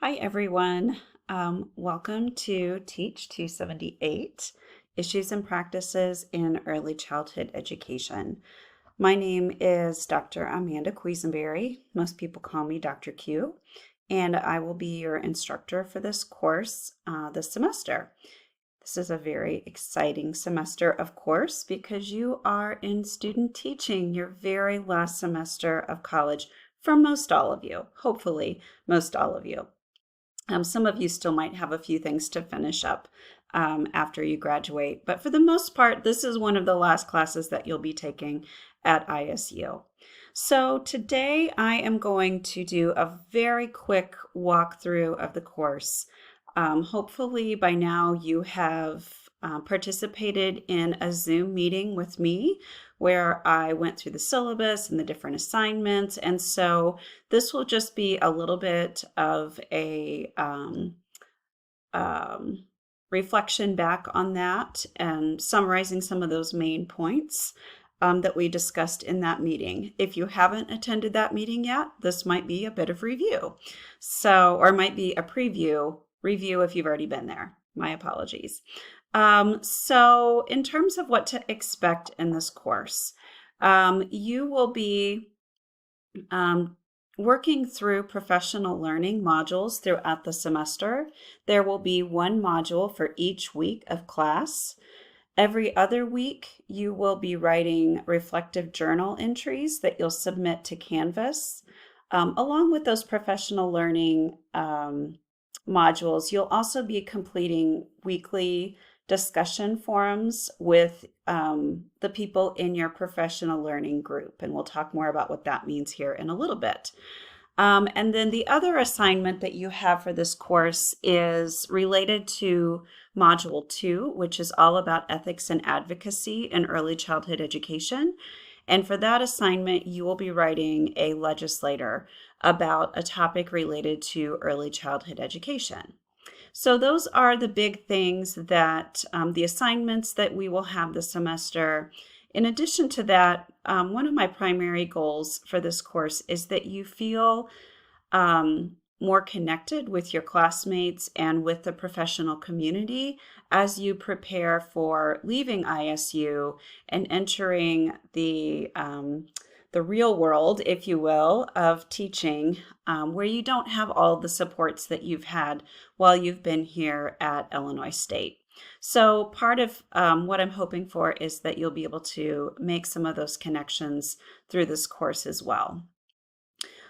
Hi, everyone. Welcome to Teach 278, Issues and Practices in Early Childhood Education. My name is Dr. Amanda Quisenberry. Most people call me Dr. Q, and I will be your instructor for this course this semester. This is a very exciting semester, of course, because you are in student teaching, your very last semester of college for most all of you, hopefully most all of you. Some of you still might have a few things to finish up after you graduate, but for the most part, this is one of the last classes that you'll be taking at ISU. So today I am going to do a very quick walkthrough of the course. Hopefully by now you have participated in a Zoom meeting with me where I went through the syllabus and the different assignments. And so this will just be a little bit of a reflection back on that and summarizing some of those main points that we discussed in that meeting. If you haven't attended that meeting yet, this might be a bit of review. Or might be a review if you've already been there. My apologies. So in terms of what to expect in this course, you will be working through professional learning modules throughout the semester. There will be one module for each week of class. Every other week, you will be writing reflective journal entries that you'll submit to Canvas. Along with those professional learning modules, you'll also be completing weekly discussion forums with the people in your professional learning group. And we'll talk more about what that means here in a little bit. And then the other assignment that you have for this course is related to Module 2, which is all about ethics and advocacy in early childhood education. And for that assignment, you will be writing a legislator about a topic related to early childhood education. So those are the big things that the assignments that we will have this semester. In addition to that, one of my primary goals for this course is that you feel more connected with your classmates and with the professional community as you prepare for leaving ISU and entering the real world, if you will, of teaching, where you don't have all the supports that you've had while you've been here at Illinois State. So part of what I'm hoping for is that you'll be able to make some of those connections through this course as well.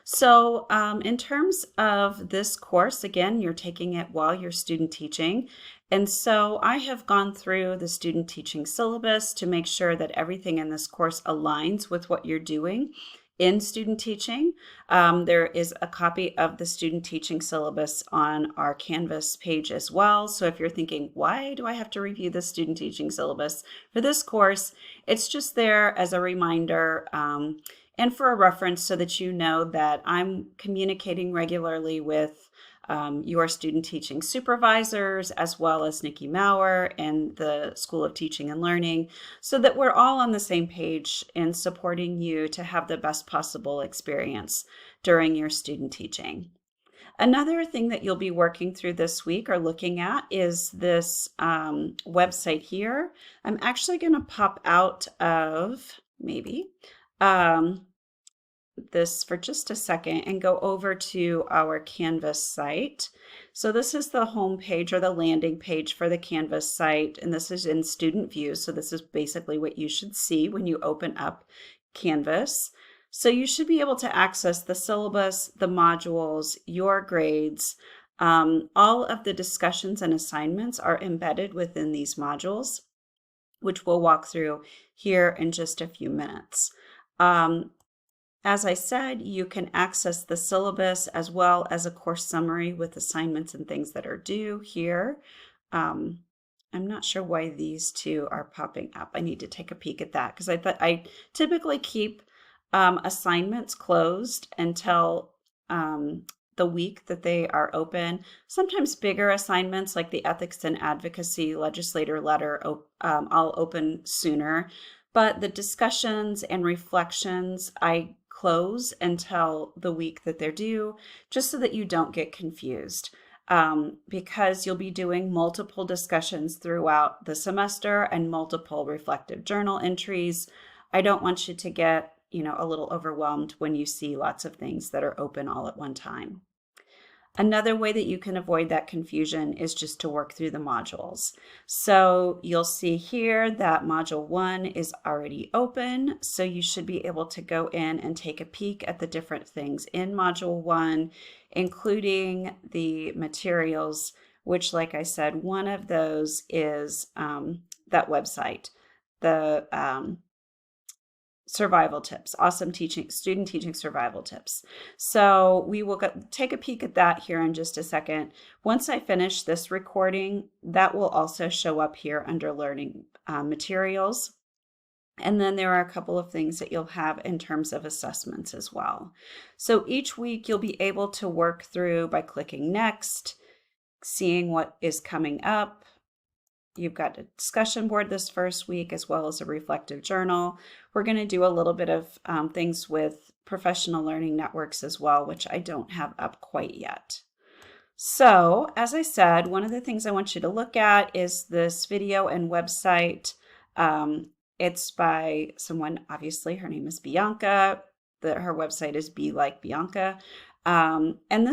So in terms of this course, again, you're taking it while you're student teaching. And so I have gone through the student teaching syllabus to make sure that everything in this course aligns with what you're doing in student teaching. There is a copy of the student teaching syllabus on our Canvas page as well. So if you're thinking, why do I have to review the student teaching syllabus for this course? It's just there as a reminder and for a reference so that you know that I'm communicating regularly with your student teaching supervisors, as well as Nikki Maurer and the School of Teaching and Learning, so that we're all on the same page in supporting you to have the best possible experience during your student teaching. Another thing that you'll be working through this week or looking at is this website here. I'm actually going to pop out of this for just a second and go over to our Canvas site. So this is the home page or the landing page for the Canvas site, and this is in student view. So this is basically what you should see when you open up Canvas. So you should be able to access the syllabus, the modules, your grades. All of the discussions and assignments are embedded within these modules, which we'll walk through here in just a few minutes. As I said, you can access the syllabus as well as a course summary with assignments and things that are due here. I'm not sure why these two are popping up. I need to take a peek at that because I typically keep assignments closed until the week that they are open. Sometimes bigger assignments like the Ethics and Advocacy Legislator Letter, I'll open sooner. But the discussions and reflections, I close until the week that they're due, just so that you don't get confused. Because you'll be doing multiple discussions throughout the semester and multiple reflective journal entries. I don't want you to get, a little overwhelmed when you see lots of things that are open all at one time. Another way that you can avoid that confusion is just to work through the modules. So you'll see here that Module 1 is already open, so you should be able to go in and take a peek at the different things in Module 1, including the materials, which, like I said, one of those is that website, the survival tips, awesome student teaching survival tips. So we will take a peek at that here in just a second. Once I finish this recording, that will also show up here under learning materials. And then there are a couple of things that you'll have in terms of assessments as well. So each week you'll be able to work through by clicking next, seeing what is coming up. You've got a discussion board this first week, as well as a reflective journal. We're going to do a little bit of things with professional learning networks as well, which I don't have up quite yet. So, as I said, one of the things I want you to look at is this video and website. It's by someone, obviously, her name is Bianca. Her website is Be Like Bianca. And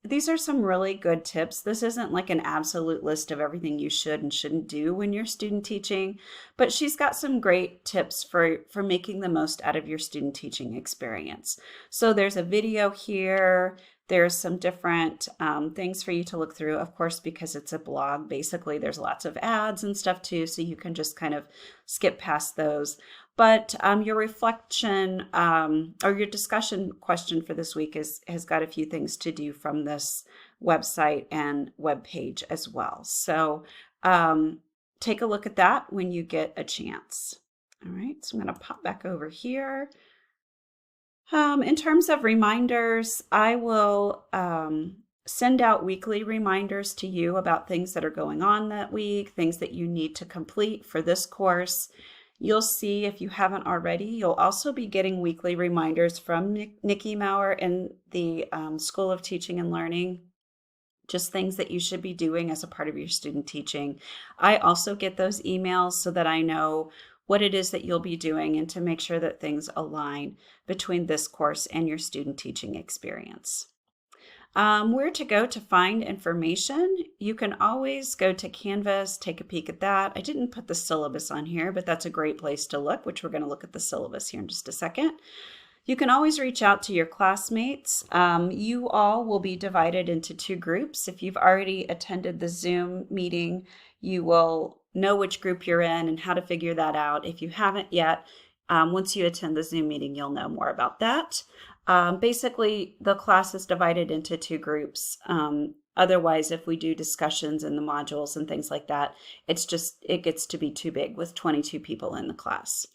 these are some really good tips. This isn't like an absolute list of everything you should and shouldn't do when you're student teaching, but she's got some great tips for making the most out of your student teaching experience. So there's a video here. There's some different things for you to look through, of course, because it's a blog. Basically, there's lots of ads and stuff too, so you can just kind of skip past those. But your reflection or your discussion question for this week has got a few things to do from this website and web page as well. So take a look at that when you get a chance. All right, so I'm going to pop back over here. In terms of reminders, I will send out weekly reminders to you about things that are going on that week, things that you need to complete for this course. You'll see, if you haven't already, you'll also be getting weekly reminders from Nikki Maurer in the School of Teaching and Learning, just things that you should be doing as a part of your student teaching. I also get those emails so that I know what it is that you'll be doing and to make sure that things align between this course and your student teaching experience. Where to go to find information? You can always go to Canvas, take a peek at that. I didn't put the syllabus on here, but that's a great place to look, which we're going to look at the syllabus here in just a second. You can always reach out to your classmates. You all will be divided into two groups. If you've already attended the Zoom meeting, you will know which group you're in and how to figure that out. If you haven't yet, once you attend the Zoom meeting, you'll know more about that. Basically, the class is divided into two groups. Otherwise, if we do discussions in the modules and things like that, it gets to be too big with 22 people in the class.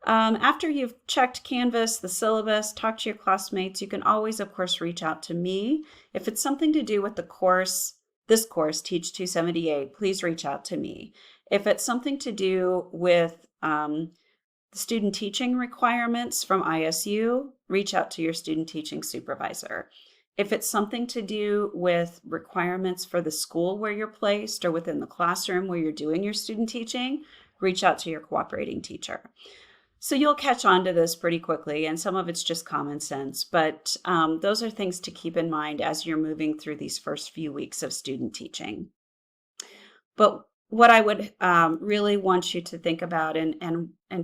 After you've checked Canvas, the syllabus, talked to your classmates, you can always, of course, reach out to me. If it's something to do with the course, this course, Teach 278, please reach out to me. If it's something to do with the student teaching requirements from ISU, reach out to your student teaching supervisor. If it's something to do with requirements for the school where you're placed or within the classroom where you're doing your student teaching, reach out to your cooperating teacher. So you'll catch on to this pretty quickly, and some of it's just common sense, but those are things to keep in mind as you're moving through these first few weeks of student teaching. But what I would really want you to think about and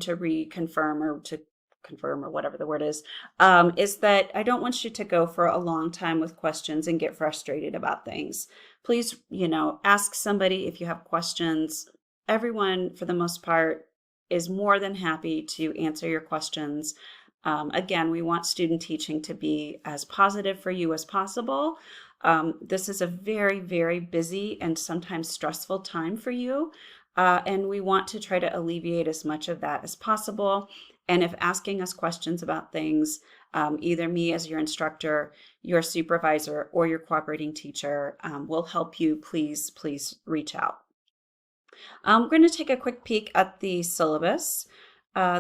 to reconfirm or to confirm or whatever the word is that I don't want you to go for a long time with questions and get frustrated about things. Please, ask somebody if you have questions. Everyone, for the most part, is more than happy to answer your questions. Again, we want student teaching to be as positive for you as possible. This is a very, very busy and sometimes stressful time for you, and we want to try to alleviate as much of that as possible. And if asking us questions about things, either me as your instructor, your supervisor, or your cooperating teacher will help you, please reach out. We're going to take a quick peek at the syllabus.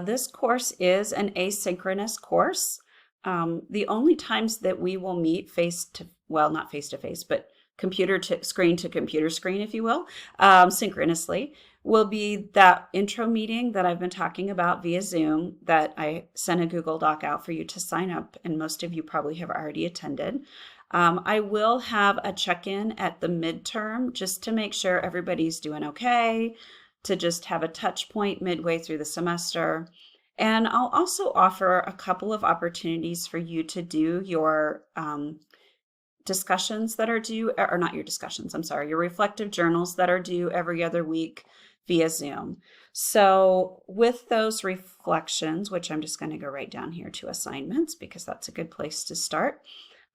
This course is an asynchronous course. The only times that we will meet well, not face to face, but computer to computer screen, if you will, synchronously, will be that intro meeting that I've been talking about via Zoom that I sent a Google Doc out for you to sign up, and most of you probably have already attended. I will have a check-in at the midterm just to make sure everybody's doing okay, to just have a touch point midway through the semester. And I'll also offer a couple of opportunities for you to do your discussions that are due, or not your discussions, I'm sorry, your reflective journals that are due every other week via Zoom. So with those reflections, which I'm just going to go right down here to assignments because that's a good place to start.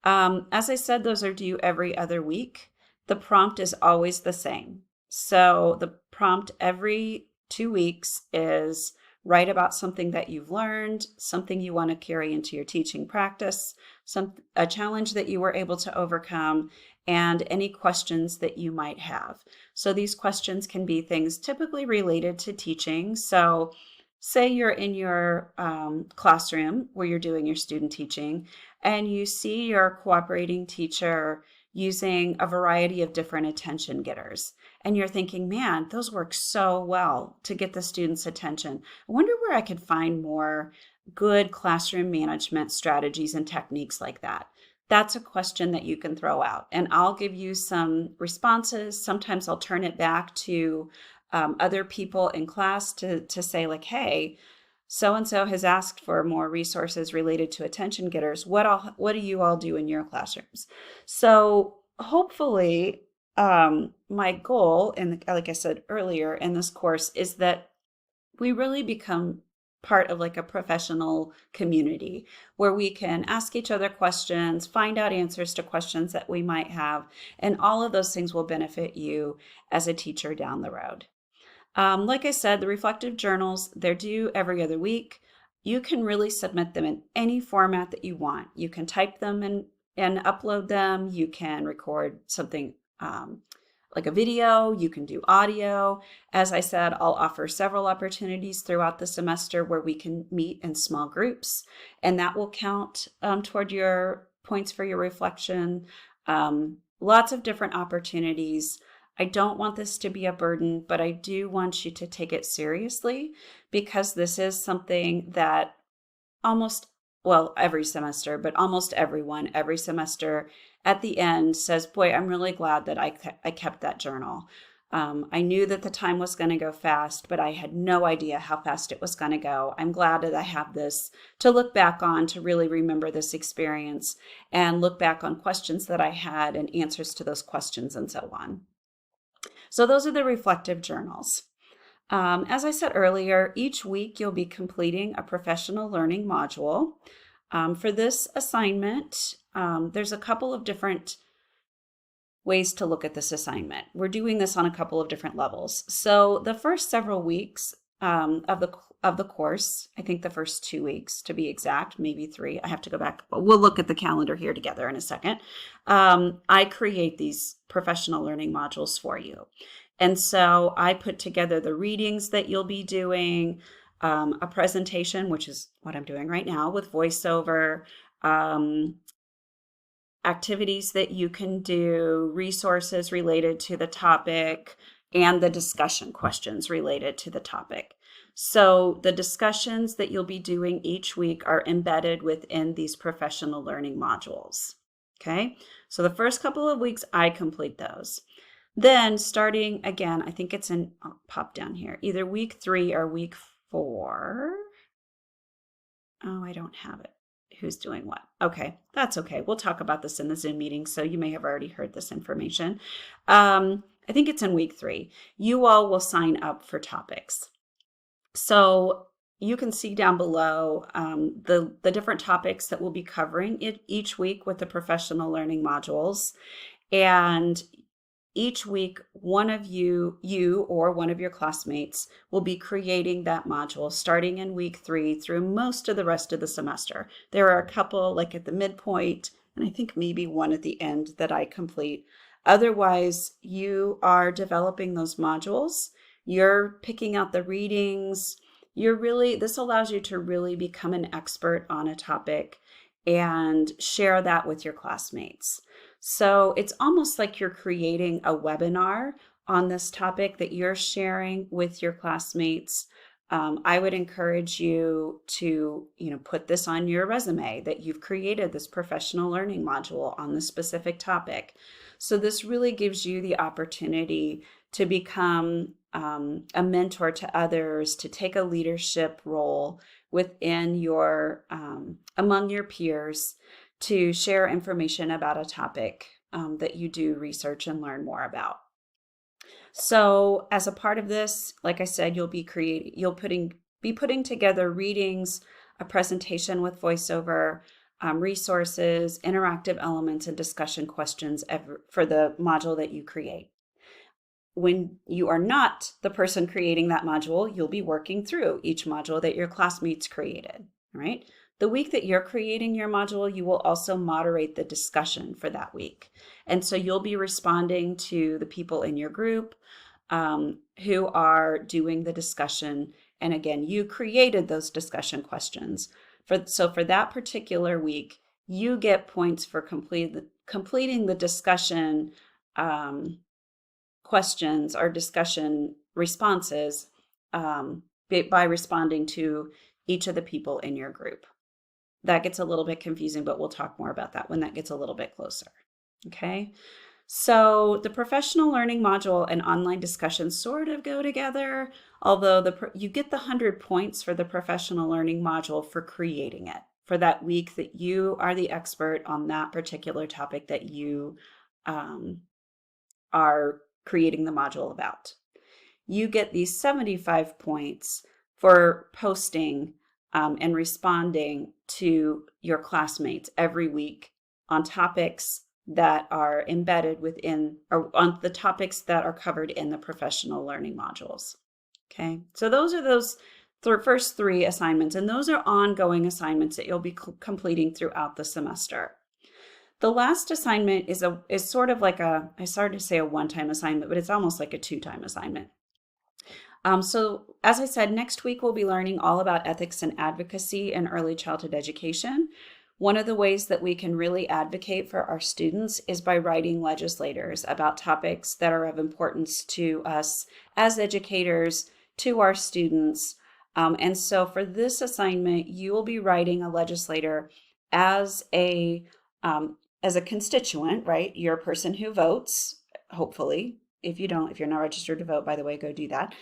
As I said, those are due every other week. The prompt is always the same. So the prompt every 2 weeks is write about something that you've learned, something you want to carry into your teaching practice, a challenge that you were able to overcome, and any questions that you might have. So these questions can be things typically related to teaching. So say you're in your classroom where you're doing your student teaching and you see your cooperating teacher using a variety of different attention getters. And you're thinking, man, those work so well to get the students' attention. I wonder where I could find more good classroom management strategies and techniques like that. That's a question that you can throw out. And I'll give you some responses. Sometimes I'll turn it back to other people in class to say like, hey, so-and-so has asked for more resources related to attention getters. What do you all do in your classrooms? So hopefully my goal, and like I said earlier in this course, is that we really become part of like a professional community where we can ask each other questions, find out answers to questions that we might have, and all of those things will benefit you as a teacher down the road. Like I said, the reflective journals, they're due every other week. You can really submit them in any format that you want. You can type them and upload them. You can record something like a video. You can do audio. As I said, I'll offer several opportunities throughout the semester where we can meet in small groups, and that will count toward your points for your reflection. Lots of different opportunities. I don't want this to be a burden, but I do want you to take it seriously because this is something that every semester, but almost everyone, every semester at the end says, boy, I'm really glad that I kept that journal. I knew that the time was going to go fast, but I had no idea how fast it was going to go. I'm glad that I have this to look back on, to really remember this experience and look back on questions that I had and answers to those questions and so on. So those are the reflective journals. As I said earlier, each week you'll be completing a professional learning module. For this assignment, there's a couple of different ways to look at this assignment. We're doing this on a couple of different levels. So the first several weeks of the course, I think the first 2 weeks to be exact, maybe 3. I have to go back. We'll look at the calendar here together in a second. I create these professional learning modules for you. And so I put together the readings that you'll be doing, a presentation, which is what I'm doing right now with voiceover, activities that you can do, resources related to the topic, and the discussion questions related to the topic. So the discussions that you'll be doing each week are embedded within these professional learning modules. Okay, so the first couple of weeks, I complete those. Then starting again, I think it's I'll pop down here, either week 3 or week 4. Oh, I don't have it. Who's doing what? Okay, that's okay. We'll talk about this in the Zoom meeting, so you may have already heard this information. I think it's in week 3. You all will sign up for topics. So you can see down below the different topics that we'll be covering each week with the professional learning modules. And each week, one of you or one of your classmates will be creating that module starting in week 3 through most of the rest of the semester. There are a couple like at the midpoint, and I think maybe one at the end that I complete. Otherwise, you are developing those modules. You're picking out the readings. this allows you to really become an expert on a topic and share that with your classmates. So it's almost like you're creating a webinar on this topic that you're sharing with your classmates. I would encourage you to, put this on your resume that you've created this professional learning module on this specific topic. So this really gives you the opportunity to become a mentor to others, to take a leadership role within among your peers, to share information about a topic that you do research and learn more about. So as a part of this, like I said, you'll be putting together readings, a presentation with voiceover, resources, interactive elements, and discussion questions for the module that you create. When you are not the person creating that module, you'll be working through each module that your classmates created, right? The week that you're creating your module, you will also moderate the discussion for that week. And so you'll be responding to the people in your group who are doing the discussion. And again, you created those discussion questions. So for that particular week, you get points for completing the discussion questions or discussion responses by responding to each of the people in your group. That gets a little bit confusing, but we'll talk more about that when that gets a little bit closer. Okay, so the professional learning module and online discussion sort of go together, although you get the 100 points for the professional learning module for creating it, for that week that you are the expert on that particular topic that you are creating the module about. You get these 75 points for posting and responding to your classmates every week on topics that are embedded within, or on the topics that are covered in the professional learning modules. Okay, so those are those first 3 assignments, and those are ongoing assignments that you'll be completing throughout the semester. The last assignment is sort of like I started to say a one-time assignment, but it's almost like a 2-time assignment. So as I said, next week we'll be learning all about ethics and advocacy in early childhood education. One of the ways that we can really advocate for our students is by writing legislators about topics that are of importance to us as educators, to our students. And so for this assignment, you will be writing a legislator as a constituent, right? You're a person who votes, hopefully. If you're not registered to vote, by the way, go do that.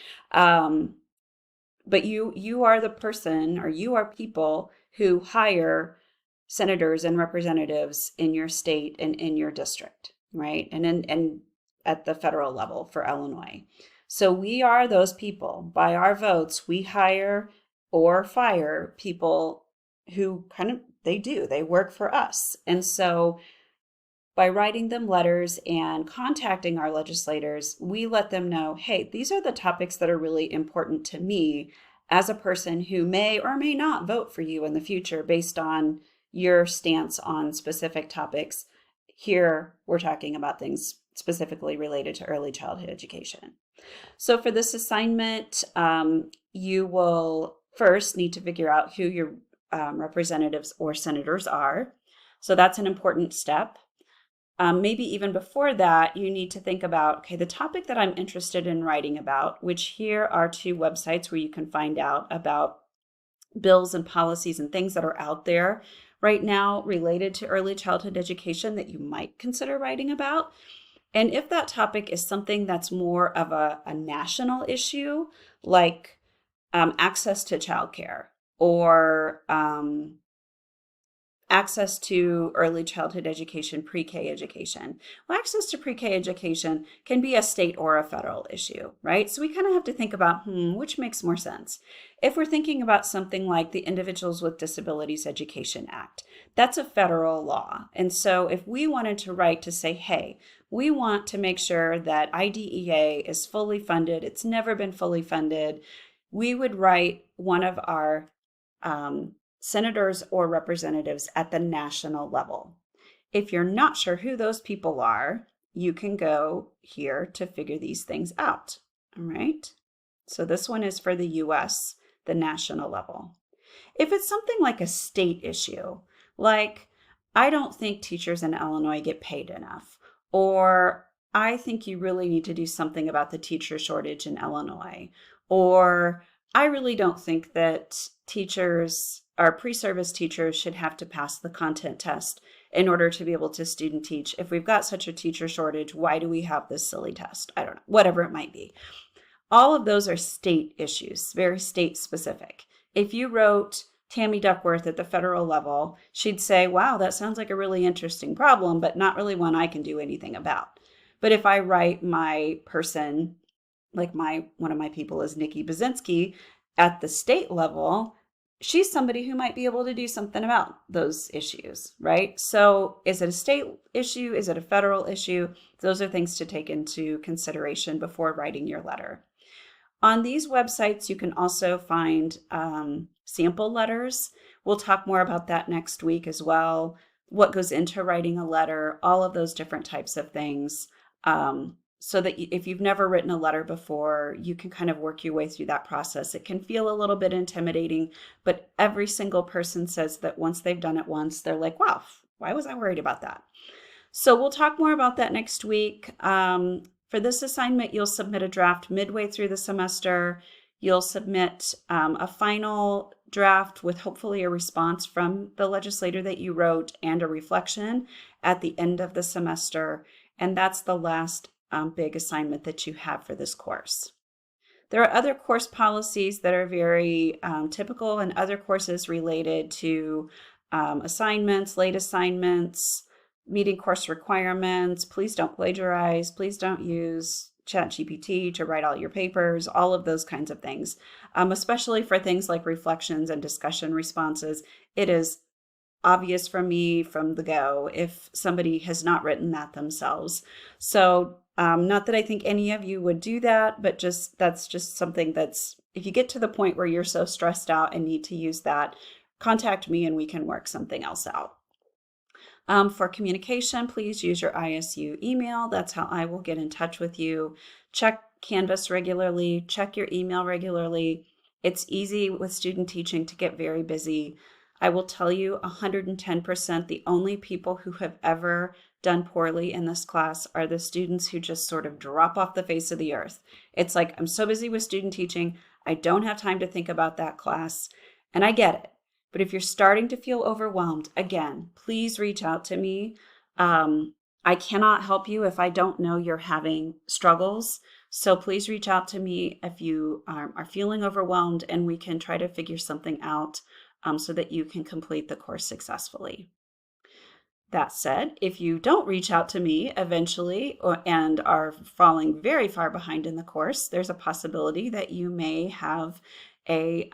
But you are the person, or you are people who hire senators and representatives in your state and in your district, right? And at the federal level for Illinois. So we are those people. By our votes, we hire or fire people who they work for us. And so by writing them letters and contacting our legislators, we let them know, hey, these are the topics that are really important to me as a person who may or may not vote for you in the future based on your stance on specific topics. Here, we're talking about things specifically related to early childhood education. So for this assignment, you will first need to figure out who your representatives or senators are. So that's an important step. Maybe even before that, you need to think about, okay, the topic that I'm interested in writing about, which here are 2 websites where you can find out about bills and policies and things that are out there right now related to early childhood education that you might consider writing about. And if that topic is something that's more of a national issue, like access to childcare or access to early childhood education, pre-K education. Well, access to pre-K education can be a state or a federal issue, right? So we kind of have to think about, which makes more sense? If we're thinking about something like the Individuals with Disabilities Education Act, that's a federal law. And so if we wanted to write to say, hey, we want to make sure that IDEA is fully funded, it's never been fully funded, we would write one of our senators or representatives at the national level. If you're not sure who those people are, you can go here to figure these things out. All right. So this one is for the US. the national level. If it's something like a state issue, like I don't think teachers in Illinois get paid enough, or I think you really need to do something about the teacher shortage in Illinois, or I really don't think that teachers or pre-service teachers should have to pass the content test in order to be able to student teach. If we've got such a teacher shortage, why do we have this silly test? I don't know, whatever it might be. All of those are state issues, very state specific. If you wrote Tammy Duckworth at the federal level, she'd say, wow, that sounds like a really interesting problem, but not really one I can do anything about. But if I write my person, like one of my people is Nikki Baczynski at the state level, she's somebody who might be able to do something about those issues, right? So is it a state issue? Is it a federal issue? Those are things to take into consideration before writing your letter. On these websites, you can also find sample letters. We'll talk more about that next week as well. What goes into writing a letter, all of those different types of things. So that if you've never written a letter before, you can kind of work your way through that process. It can feel a little bit intimidating, but every single person says that once they've done it once, they're like, wow, why was I worried about that? So we'll talk more about that next week. For this assignment, you'll submit a draft midway through the semester. You'll submit a final draft with hopefully a response from the legislator that you wrote and a reflection at the end of the semester. And that's the last big assignment that you have for this course. There are other course policies that are very typical and other courses related to assignments, late assignments, meeting course requirements. Please don't plagiarize. Please don't use ChatGPT to write all your papers, all of those kinds of things, especially for things like reflections and discussion responses. It is obvious from me from the go if somebody has not written that themselves. So not that I think any of you would do that, but that's just something that's, if you get to the point where you're so stressed out and need to use that, contact me and we can work something else out. For communication, please use your ISU email. That's how I will get in touch with you. Check Canvas regularly, check your email regularly. It's easy with student teaching to get very busy. I will tell you 110%, the only people who have ever done poorly in this class are the students who just sort of drop off the face of the earth. It's like, I'm so busy with student teaching, I don't have time to think about that class, and I get it. But if you're starting to feel overwhelmed, again, please reach out to me. I cannot help you if I don't know you're having struggles. So please reach out to me if you are feeling overwhelmed, and we can try to figure something out so that you can complete the course successfully. That said, if you don't reach out to me eventually and are falling very far behind in the course, there's a possibility that you may have a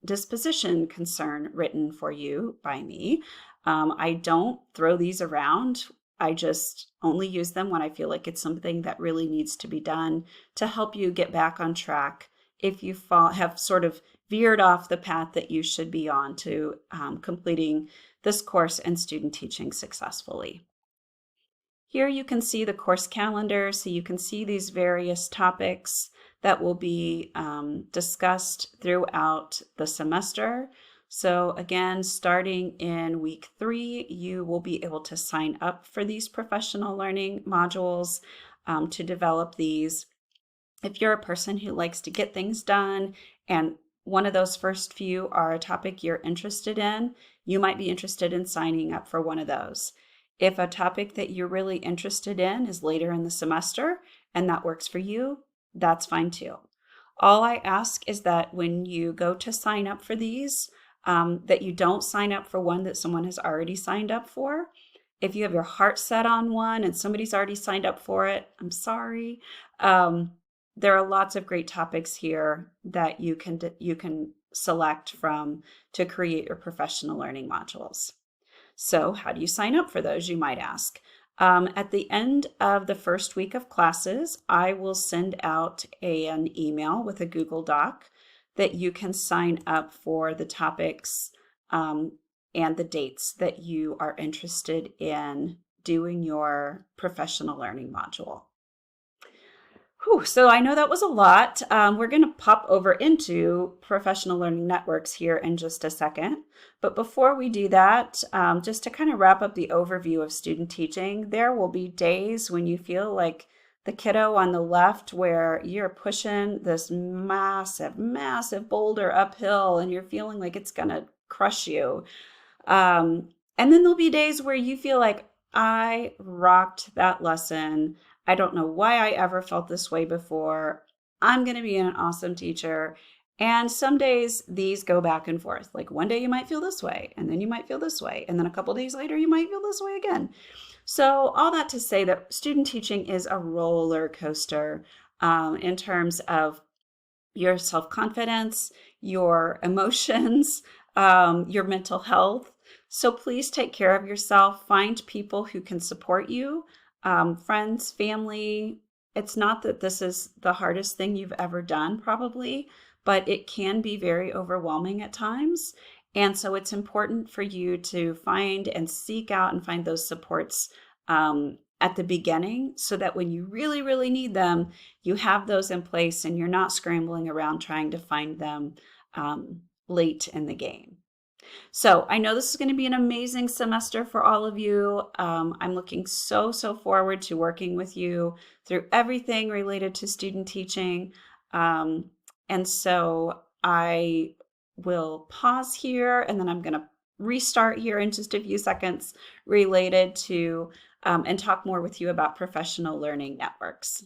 disposition concern written for you by me. I don't throw these around. I just only use them when I feel like it's something that really needs to be done to help you get back on track if you have sort of veered off the path that you should be on to completing this course and student teaching successfully. Here you can see the course calendar, so you can see these various topics that will be discussed throughout the semester. So again, starting in week 3, you will be able to sign up for these professional learning modules to develop these. If you're a person who likes to get things done and one of those first few are a topic you're interested in, you might be interested in signing up for one of those. If a topic that you're really interested in is later in the semester and that works for you, that's fine too. All I ask is that when you go to sign up for these, that you don't sign up for one that someone has already signed up for. If you have your heart set on one and somebody's already signed up for it, I'm sorry. There are lots of great topics here that you can select from to create your professional learning modules. So how do you sign up for those, you might ask? At the end of the first week of classes, I will send out an email with a Google Doc that you can sign up for the topics and the dates that you are interested in doing your professional learning module. Whew, so I know that was a lot. We're going to pop over into professional learning networks here in just a second. But before we do that, just to kind of wrap up the overview of student teaching, there will be days when you feel like the kiddo on the left where you're pushing this massive, massive boulder uphill and you're feeling like it's going to crush you. And then there'll be days where you feel like I rocked that lesson. I don't know why I ever felt this way before. I'm going to be an awesome teacher. And some days these go back and forth. Like one day you might feel this way, and then you might feel this way. And then a couple days later, you might feel this way again. So, all that to say that student teaching is a roller coaster in terms of your self confidence, your emotions, your mental health. So please take care of yourself. Find people who can support you, friends, family. It's not that this is the hardest thing you've ever done, probably, but it can be very overwhelming at times. And so it's important for you to find and seek out and find those supports at the beginning so that when you really, really need them, you have those in place and you're not scrambling around trying to find them late in the game. So I know this is going to be an amazing semester for all of you. I'm looking so forward to working with you through everything related to student teaching. And so I will pause here and then I'm going to restart here in just a few seconds related to and talk more with you about professional learning networks.